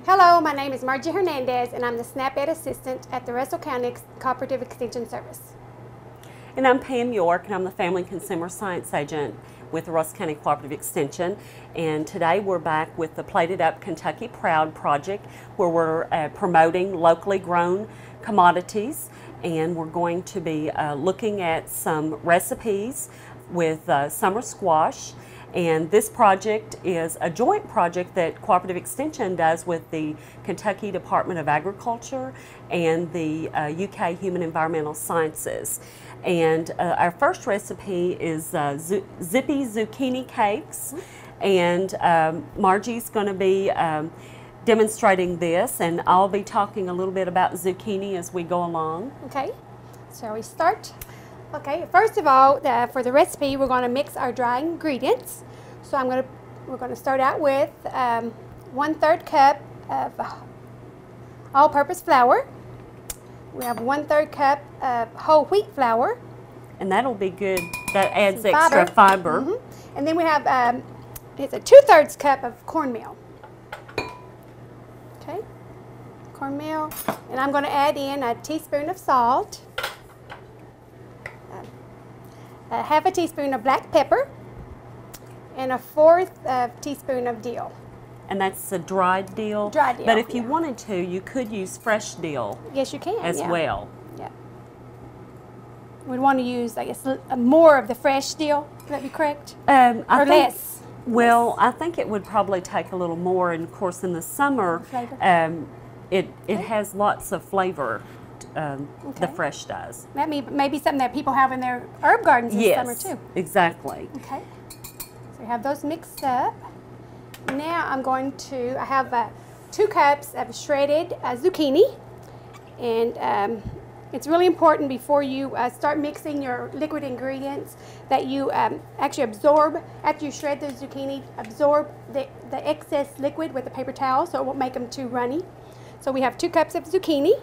Hello, my name is Margie Hernandez, and I'm the SNAP Ed Assistant at the Russell County Cooperative Extension Service. And I'm Pam York, and I'm the Family and Consumer Science Agent with the Russell County Cooperative Extension. And today we're back with the Plated Up Kentucky Proud project, where we're promoting locally grown commodities, and we're going to be looking at some recipes with summer squash. And this project is a joint project that Cooperative Extension does with the Kentucky Department of Agriculture and the UK Human Environmental Sciences. And our first recipe is Zippy Zucchini Cakes. And Margie's going to be demonstrating this, and I'll be talking a little bit about zucchini as we go along. Okay, shall we start? Okay, first of all, for the recipe, we're going to mix our dry ingredients. So we're going to start out with 1/3 cup of all-purpose flour. We have 1/3 cup of whole wheat flour. And that'll be good. That adds extra fiber. Mm-hmm. And then we have it's a 2/3 cup of cornmeal. Okay, cornmeal. And I'm going to add in a teaspoon of salt. Half a teaspoon of black pepper, and a 1/4 teaspoon of dill. And that's a dried dill? Dried dill. But if you wanted to, you could use fresh dill. Yes, you can. As well. Yeah. We'd want to use, I guess, more of the fresh dill. Would that be correct? Or less? Well, I think it would probably take a little more, and of course in the summer, it has lots of flavor. The fresh does. That may be something that people have in their herb gardens this summer too. Exactly. Okay. So we have those mixed up. Now I have 2 cups of shredded zucchini, and it's really important before you start mixing your liquid ingredients that you actually absorb, after you shred the zucchini, absorb the excess liquid with a paper towel so it won't make them too runny. So we have 2 cups of zucchini.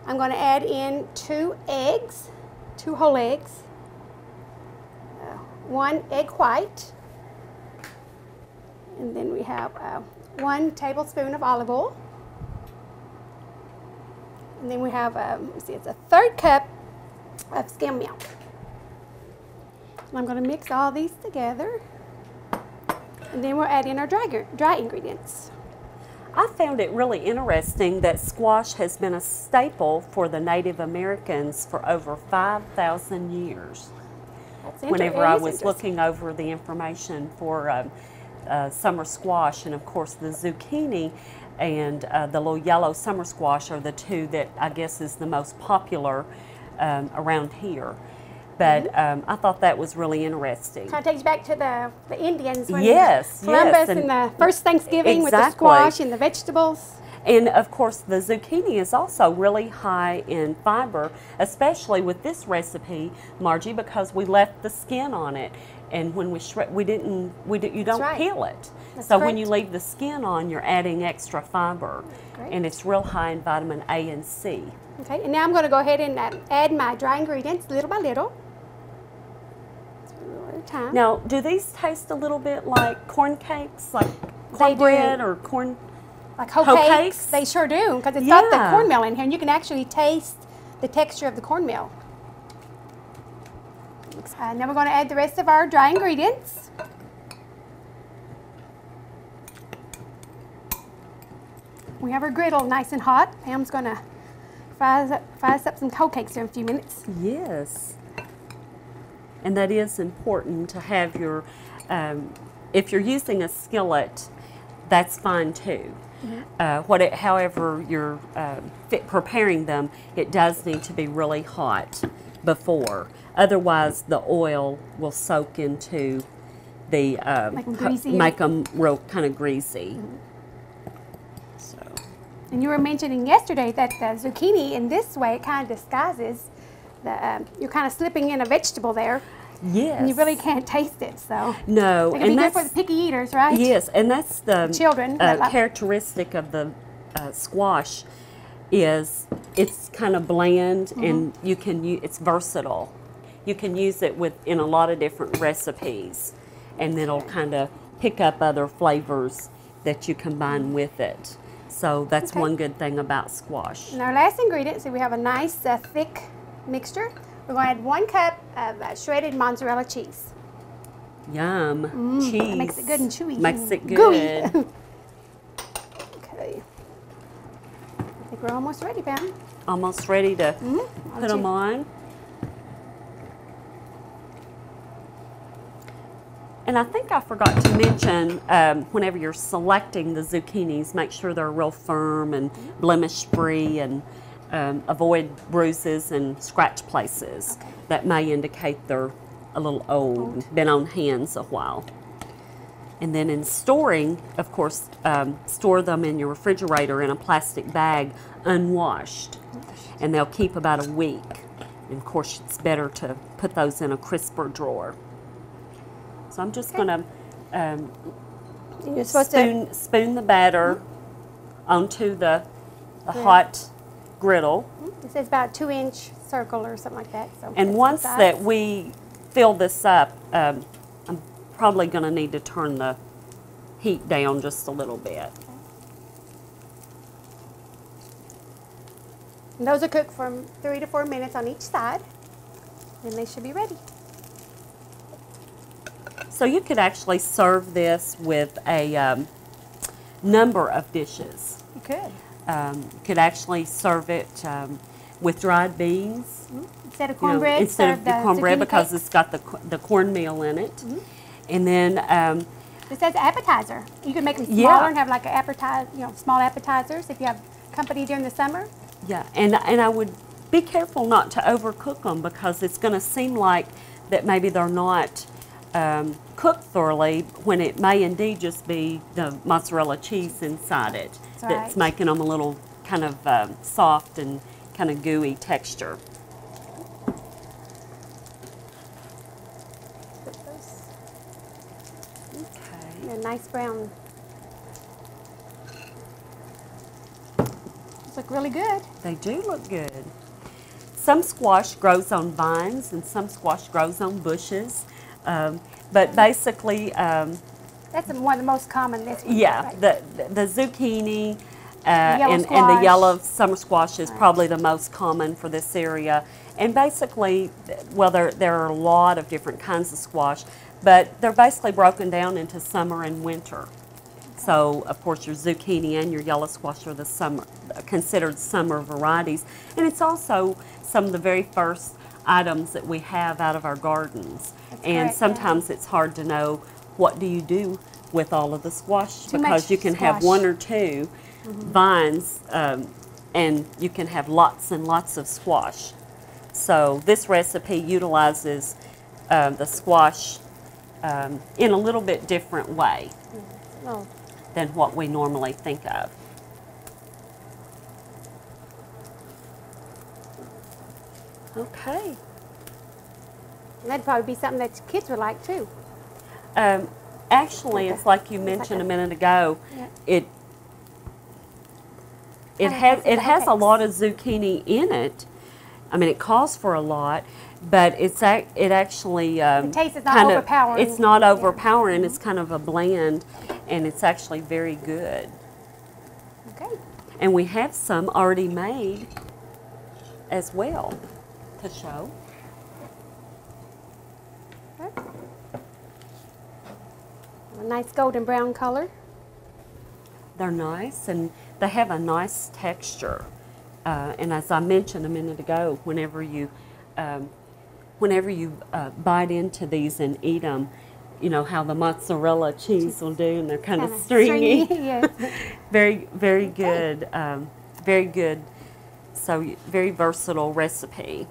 I'm going to add in 2 eggs, 2 whole eggs, 1 egg white, and then we have 1 tablespoon of olive oil, and then we have it's a 1/3 cup of skim milk. And I'm going to mix all these together, and then we'll add in our dry ingredients. I found it really interesting that squash has been a staple for the Native Americans for over 5,000 years. Whenever I was looking over the information for summer squash, and of course the zucchini and the little yellow summer squash are the 2 that I guess is the most popular around here. But I thought that was really interesting. Kind of takes you back to the Indians when Columbus and the first Thanksgiving with the squash and the vegetables. And of course the zucchini is also really high in fiber, especially with this recipe, Margie, because we left the skin on it. And when we shred, you don't peel it. So when you leave the skin on, you're adding extra fiber. And it's real high in vitamin A and C. Okay, and now I'm going to go ahead and add my dry ingredients little by little. Now, do these taste a little bit like corn cakes, like cornbread or corn? Like hoe cakes? They sure do, because it's got the cornmeal in here, and you can actually taste the texture of the cornmeal. Now we're going to add the rest of our dry ingredients. We have our griddle nice and hot. Pam's going to fry us up some hoe cakes here in a few minutes. Yes. And that is important to have your, if you're using a skillet, that's fine too. However you're preparing them, it does need to be really hot before. Otherwise, the oil will soak into the, make them real kind of greasy. And you were mentioning yesterday that the zucchini, in this way, it kind of disguises you're kind of slipping in a vegetable there. Yes. And you really can't taste it, so. No. It can be good for the picky eaters, right? Yes, and that's the children characteristic of the squash is it's kind of bland, and you can it's versatile. You can use it in a lot of different recipes, and it'll kind of pick up other flavors that you combine with it. So that's Okay. one good thing about squash. And our last ingredient, so we have a nice thick mixture. We're going to add 1 cup of shredded mozzarella cheese. Yum. Cheese. That makes it good and chewy. Makes it good. Gooey. Okay. I think we're almost ready, Pam. Almost ready to I'll put them do- on. And I think I forgot to mention, whenever you're selecting the zucchinis, make sure they're real firm and blemish-free, and avoid bruises and scratch places. Okay. That may indicate they're a little old, been on hands a while. And then in storing, of course, store them in your refrigerator in a plastic bag, unwashed. And they'll keep about a week. And of course, it's better to put those in a crisper drawer. So I'm just going to You're supposed to spoon the batter onto the hot griddle. It says about 2-inch circle or something like that. So And that's once the size. that we fill this up, I'm probably going to need to turn the heat down just a little bit. And those are cooked from 3 to 4 minutes on each side, and they should be ready. So you could actually serve this with a number of dishes. You could. You could actually serve it with dried beans. Instead of You know, cornbread, instead serve of the the cornbread, zucchini because cakes. it's got the cornmeal in it. And then It says appetizer. You can make them smaller Yeah. and have like an appetizer, small appetizers if you have company during the summer. yeah, and I would be careful not to overcook them, because it's going to seem like that maybe they're not cooked thoroughly, when it may indeed just be the mozzarella cheese inside it that's right. making them a little kind of soft and kind of gooey texture. Put those Okay. in a nice brown. Those look really good. They do look good. Some squash grows on vines and some squash grows on bushes. But basically, That's one of the most common. This one, yeah, right? the zucchini Yellow and the squash. yellow summer squash is probably the most common for this area. And basically, well, there are a lot of different kinds of squash, but they're basically broken down into summer and winter. So, of course, your zucchini and your yellow squash are the considered summer varieties. And it's also some of the very first items that we have out of our gardens. That's And correct, yeah. sometimes it's hard to know what do you do with all of the squash, Too because much you can have squash. one or two vines, and you can have lots and lots of squash. So this recipe utilizes the squash in a little bit different way Oh, than what we normally think of. Okay. and that'd probably be something that kids would like too. Actually, it's like you It's like mentioned a- a minute ago. Yeah. It Kinda has it the has a cakes. lot of zucchini in it. I mean, it calls for a lot, but it actually The taste is not kind of- overpowering. It's not Yeah. overpowering. It's kind of a blend, and it's actually very good. Okay. And we have some already made as well to show. A nice golden brown color. They're nice, and they have a nice texture. And as I mentioned a minute ago, whenever you bite into these and eat them, you know how the mozzarella cheese will do, and they're kind of Kinda stringy. yes. Very, very good. Very good. So very versatile recipe.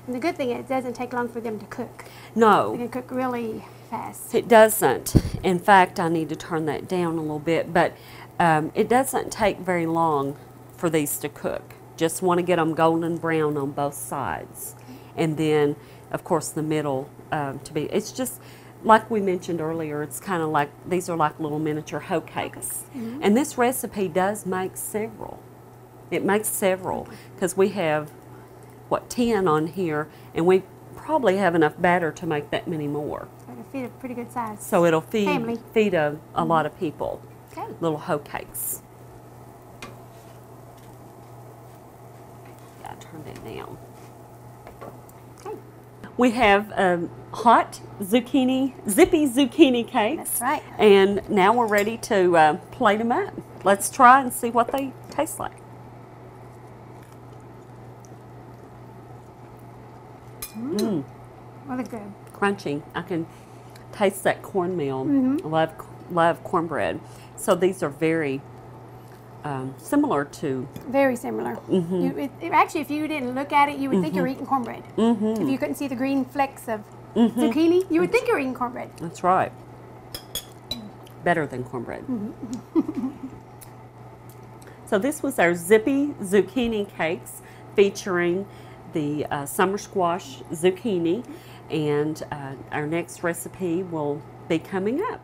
And the good thing is it doesn't take long for them to cook. They No, can cook really fast. it doesn't. In fact, I need to turn that down a little bit, but it doesn't take very long for these to cook. Just want to get them golden brown on both sides. And then, of course, the middle to be, it's just, like we mentioned earlier, it's kind of like, these are like little miniature hoe cakes. And this recipe does make several. It makes several, because we have, what, 10 on here, and we probably have enough batter to make that many more. So it'll feed a pretty good size. So it'll Family. feed a lot of people. Okay. little hoe cakes. Yeah, I turned it down. Okay. We have hot Zippy Zucchini Cakes. That's right. And now we're ready to plate them up. Let's try and see what they taste like. Really good. Crunchy. I can taste that cornmeal. I love cornbread. So these are very similar to... Very similar. Actually, if you didn't look at it, you would think you're eating cornbread. If you couldn't see the green flecks of zucchini, you would think you're eating cornbread. That's right. Better than cornbread. So this was our Zippy Zucchini Cakes featuring the summer squash zucchini, and our next recipe will be coming up.